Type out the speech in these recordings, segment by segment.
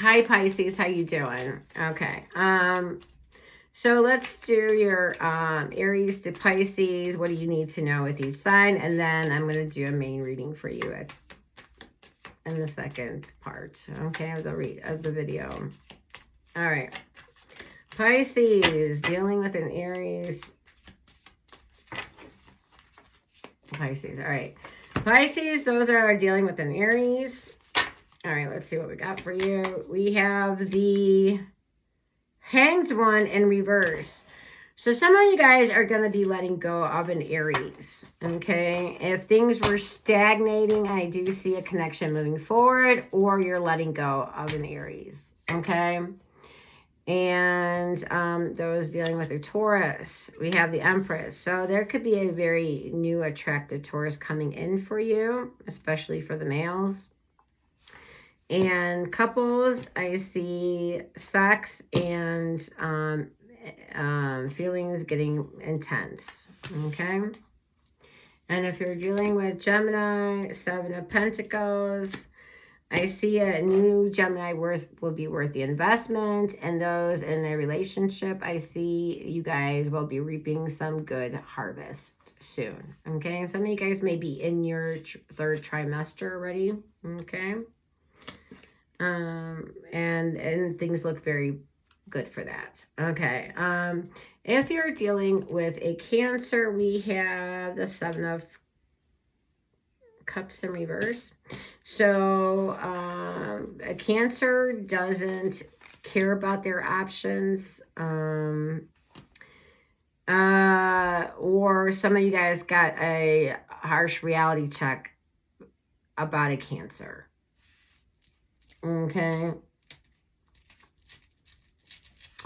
Hi, Pisces. How you doing? Okay. So let's do your Aries to Pisces. What do you need to know with each sign? And then I'm going to do a main reading for you in the second part, okay, of the video. All right. Pisces, dealing with an Aries. Pisces. All right. Pisces, those are dealing with an Aries. All right, let's see what we got for you. We have the Hanged One in reverse. So some of you guys are going to be letting go of an Aries, okay? If things were stagnating, I do see a connection moving forward, or you're letting go of an Aries, okay? And those dealing with a Taurus, we have the Empress. So there could be a very new attractive Taurus coming in for you, especially for the males. And couples, I see sex and feelings getting intense, okay? And if you're dealing with Gemini, Seven of Pentacles, I see a new Gemini will be worth the investment. And those in a relationship, I see you guys will be reaping some good harvest soon, okay? Some of you guys may be in your third trimester already, okay? And things look very good for that. Okay. If you're dealing with a Cancer, we have the Seven of Cups in reverse. So a Cancer doesn't care about their options. Or some of you guys got a harsh reality check about a Cancer. Okay.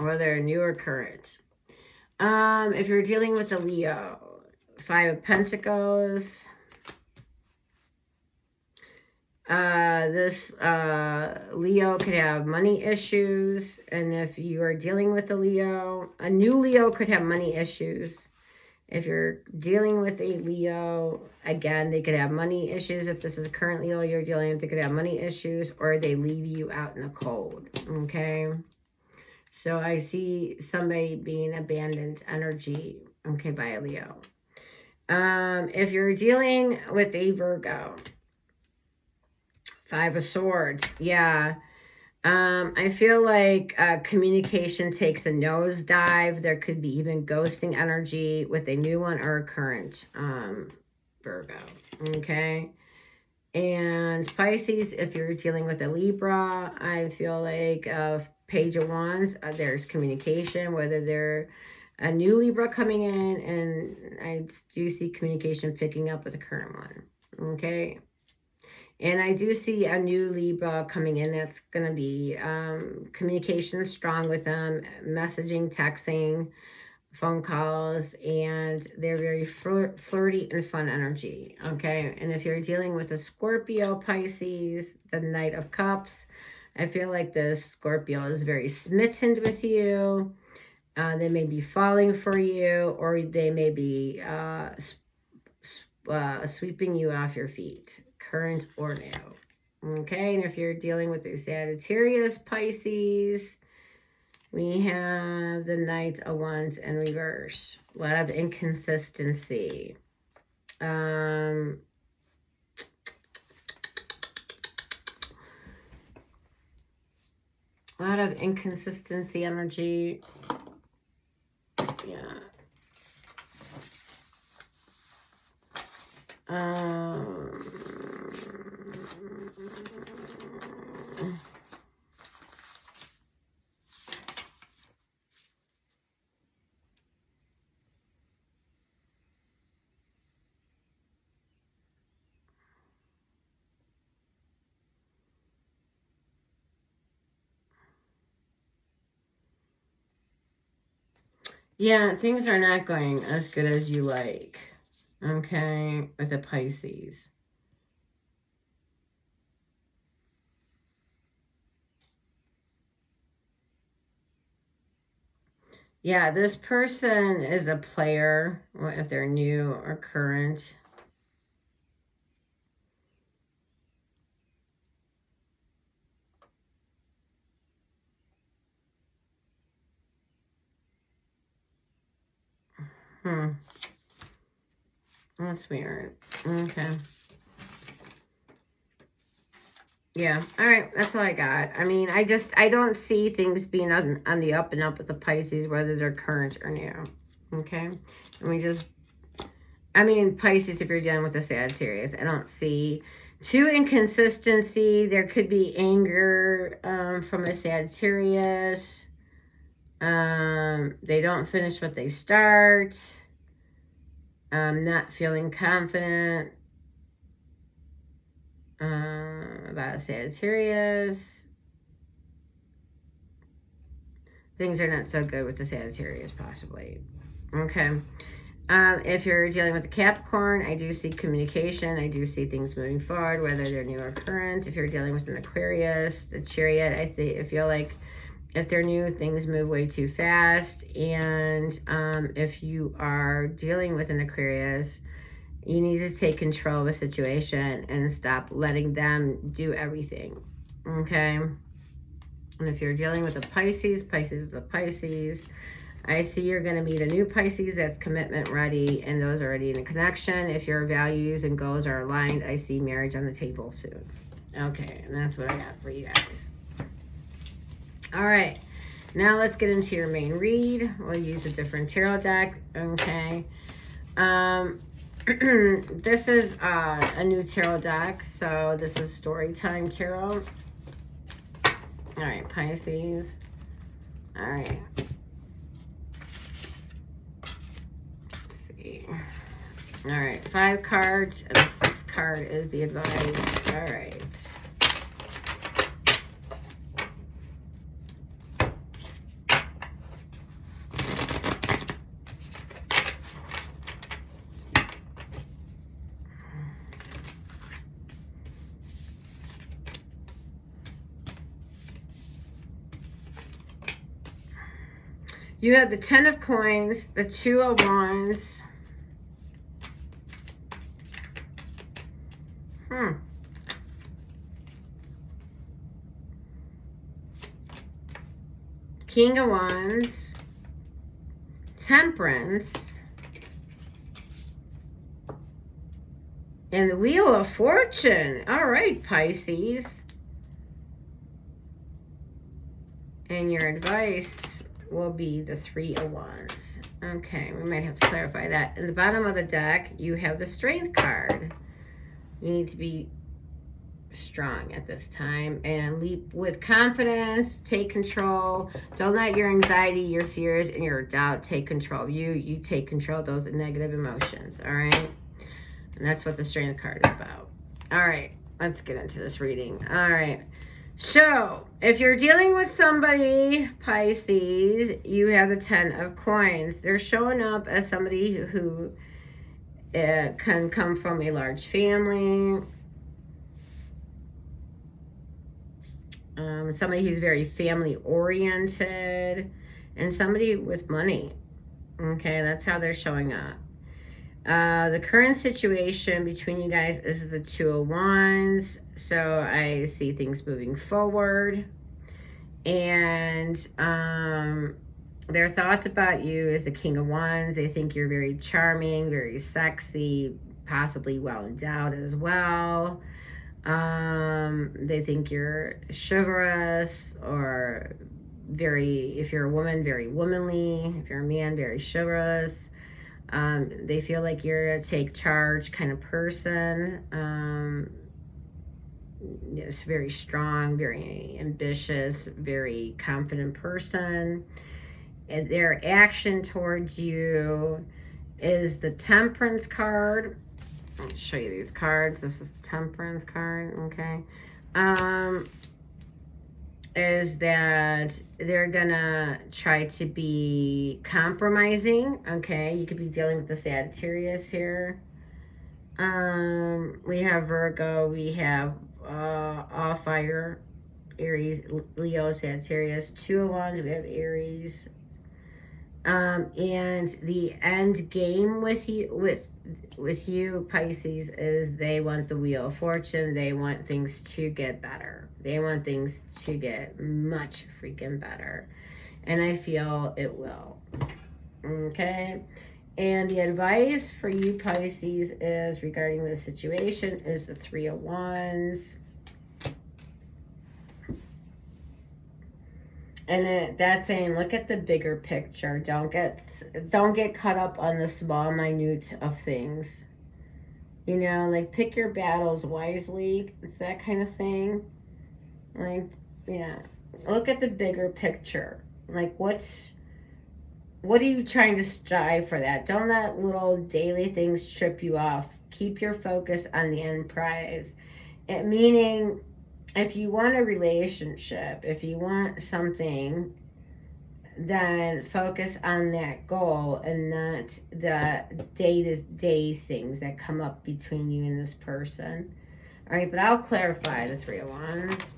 Whether new or current. If you're dealing with a Leo, Five of Pentacles. This Leo could have money issues. And if you are dealing with a Leo, a new Leo could have money issues. If you're dealing with a Leo, again, they could have money issues. If this is a current Leo you're dealing with, they could have money issues, or they leave you out in the cold, okay? So I see somebody being abandoned energy, okay, by a Leo. If you're dealing with a Virgo, Five of Swords, yeah. I feel like communication takes a nosedive. There could be even ghosting energy with a new one or a current Virgo, okay? And Pisces, if you're dealing with a Libra, I feel like Page of Wands, there's communication, whether they're a new Libra coming in, and I do see communication picking up with a current one, okay? And I do see a new Libra coming in that's going to be communication strong with them, messaging, texting, phone calls, and they're very flirty and fun energy, okay? And if you're dealing with a Scorpio, Pisces, the Knight of Cups, I feel like the Scorpio is very smitten with you. They may be falling for you, or they may be sweeping you off your feet, current or new, okay? And if you're dealing with a Sagittarius, Pisces, we have the Knight of Wands in reverse. A lot of inconsistency. A lot of inconsistency energy. Yeah. Yeah, things are not going as good as you like, okay, with a Pisces. Yeah, this person is a player, if they're new or current. That's weird. Okay. Yeah. All right. That's all I got. I mean, I don't see things being on the up and up with the Pisces, whether they're current or new. Okay. And Pisces, if you're dealing with a Sagittarius, I don't see too inconsistency. There could be anger from a Sagittarius. They don't finish what they start. Not feeling confident about a Sagittarius. Things are not so good with the Sagittarius, possibly. Okay. If you're dealing with a Capricorn, I do see communication. I do see things moving forward, whether they're new or current. If you're dealing with an Aquarius, the Chariot, I feel like if they're new, things move way too fast. And if you are dealing with an Aquarius, you need to take control of a situation and stop letting them do everything. Okay? And if you're dealing with a Pisces is a Pisces. I see you're going to meet a new Pisces that's commitment ready, and those are already in a connection. If your values and goals are aligned, I see marriage on the table soon. Okay, and that's what I got for you guys. All right, now let's get into your main read. We'll use a different tarot deck. Okay. This is a new tarot deck, so this is Storytime Tarot. All right, Pisces. All right. Let's see. All right, 5 cards and 6 card is the advice. All right. You have the 10 of coins, the 2 of wands. King of wands, temperance, and the wheel of fortune. All right, Pisces. And your advice will be the 3 of wands. Okay, we might have to clarify that. In the bottom of the deck, you have the strength card. You need to be strong at this time and leap with confidence. Take control. Don't let your anxiety, your fears, and your doubt take control of you. You take control of those negative emotions. All right, and that's what the strength card is about. All right, let's get into this reading. All right. So, if you're dealing with somebody, Pisces, you have the 10 of coins. They're showing up as somebody who can come from a large family. Somebody who's very family-oriented. And somebody with money. Okay, that's how they're showing up. The current situation between you guys is the 2 of wands. So I see things moving forward. And their thoughts about you is the King of Wands. They think you're very charming, very sexy, possibly well endowed as well. They think you're chivalrous, or if you're a woman, very womanly. If you're a man, very chivalrous. They feel like you're a take charge kind of person. Yes, very strong, very ambitious, very confident person. And their action towards you is the Temperance card. I'll show you these cards. This is Temperance card, okay? Is that they're gonna try to be compromising, okay? You could be dealing with the Sagittarius here. We have Virgo, we have all fire, Aries, Leo, Sagittarius. 2 of wands, we have Aries. And the end game with you, Pisces, is they want the wheel of fortune. They want things to get better. They want things to get much freaking better. And I feel it will. Okay? And the advice for you, Pisces, is regarding this situation is the Three of Wands. And that's saying, look at the bigger picture. Don't get caught up on the small minute of things. You know, like pick your battles wisely. It's that kind of thing. Like, yeah. Look at the bigger picture. Like, what are you trying to strive for that? Don't let little daily things trip you off. Keep your focus on the end prize. Meaning, if you want a relationship, if you want something, then focus on that goal and not the day-to-day things that come up between you and this person. All right, but I'll clarify the Three of Wands.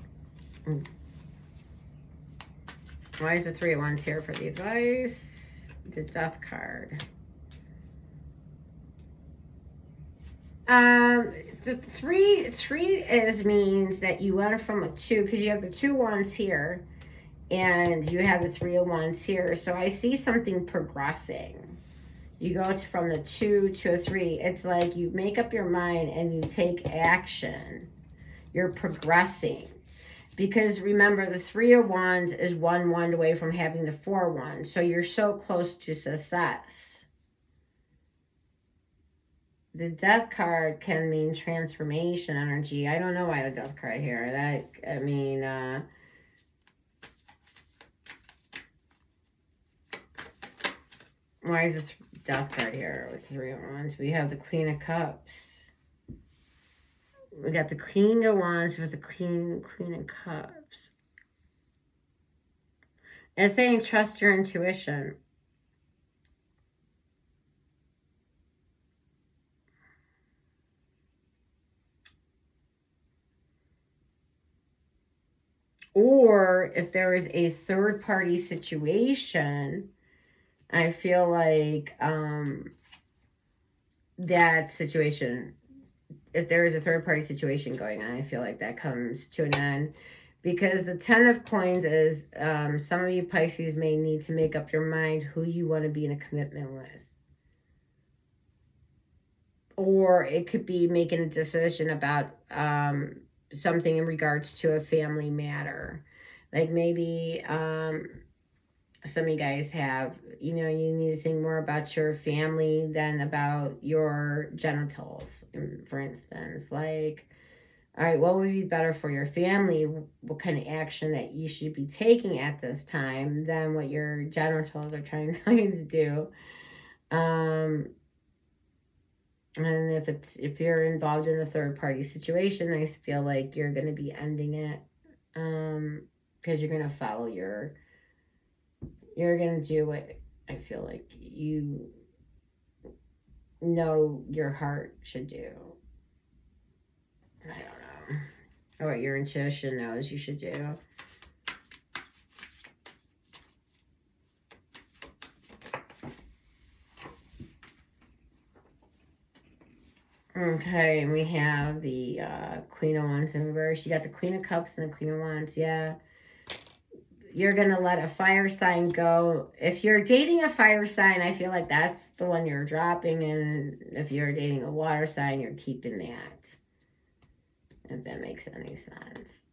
Why is the Three of Wands here for the advice? The Death card. The three means that you went from a 2, because you have the 2 wands here and you have the 3 of Wands here. So I see something progressing. You go from the 2 to a 3. It's like you make up your mind and you take action. You're progressing. Because remember, the 3 of Wands is 1 wand away from having the 4 wands. So you're so close to success. The Death card can mean transformation energy. I don't know why the Death card here. Why is the Death card here with 3 of Wands? We have the Queen of Cups. We got the Queen of Wands with the Queen of Cups. It's saying trust your intuition. Or if there is a third-party situation, I feel like that situation, if there is a third-party situation going on, I feel like that comes to an end. Because the 10 of Coins is some of you Pisces may need to make up your mind who you want to be in a commitment with. Or it could be making a decision about something in regards to a family matter. Like maybe some of you guys have, you need to think more about your family than about your genitals, for instance. Like, all right, what would be better for your family? What kind of action that you should be taking at this time than what your genitals are trying to tell you to do. And if you're involved in a third party situation, I feel like you're going to be ending it, because you're going to follow you're going to do what I feel like you know your heart should do. I don't know. Or what your intuition knows you should do. Okay, and we have the Queen of Wands in reverse. You got the Queen of Cups and the Queen of Wands. Yeah. You're going to let a fire sign go. If you're dating a fire sign, I feel like that's the one you're dropping. And if you're dating a water sign, you're keeping that. If that makes any sense.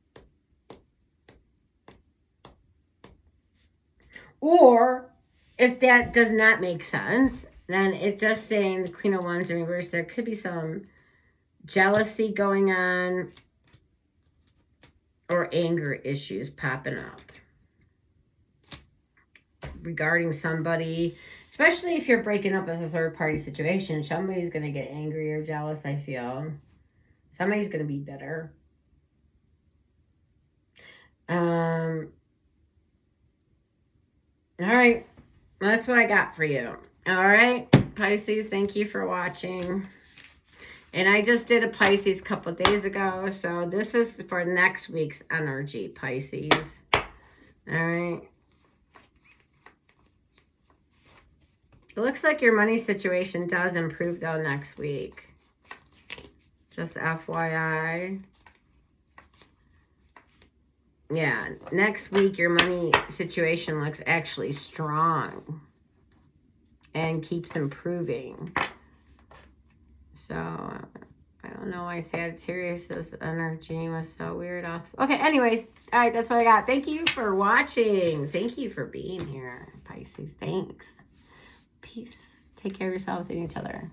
Or if that does not make sense, then it's just saying the Queen of Wands in reverse. There could be some jealousy going on or anger issues popping up regarding somebody, especially if you're breaking up with a third-party situation. Somebody's going to get angry or jealous, I feel. Somebody's going to be bitter. All right. Well, that's what I got for you. All right, Pisces, thank you for watching. And I just did a Pisces a couple days ago, so this is for next week's energy, Pisces. All right. It looks like your money situation does improve, though, next week. Just FYI. Yeah, next week your money situation looks actually strong. and keeps improving. So, I don't know why Sagittarius' energy was so weird off. Okay, anyways. All right, that's what I got. Thank you for watching. Thank you for being here, Pisces. Thanks. Peace. Take care of yourselves and each other.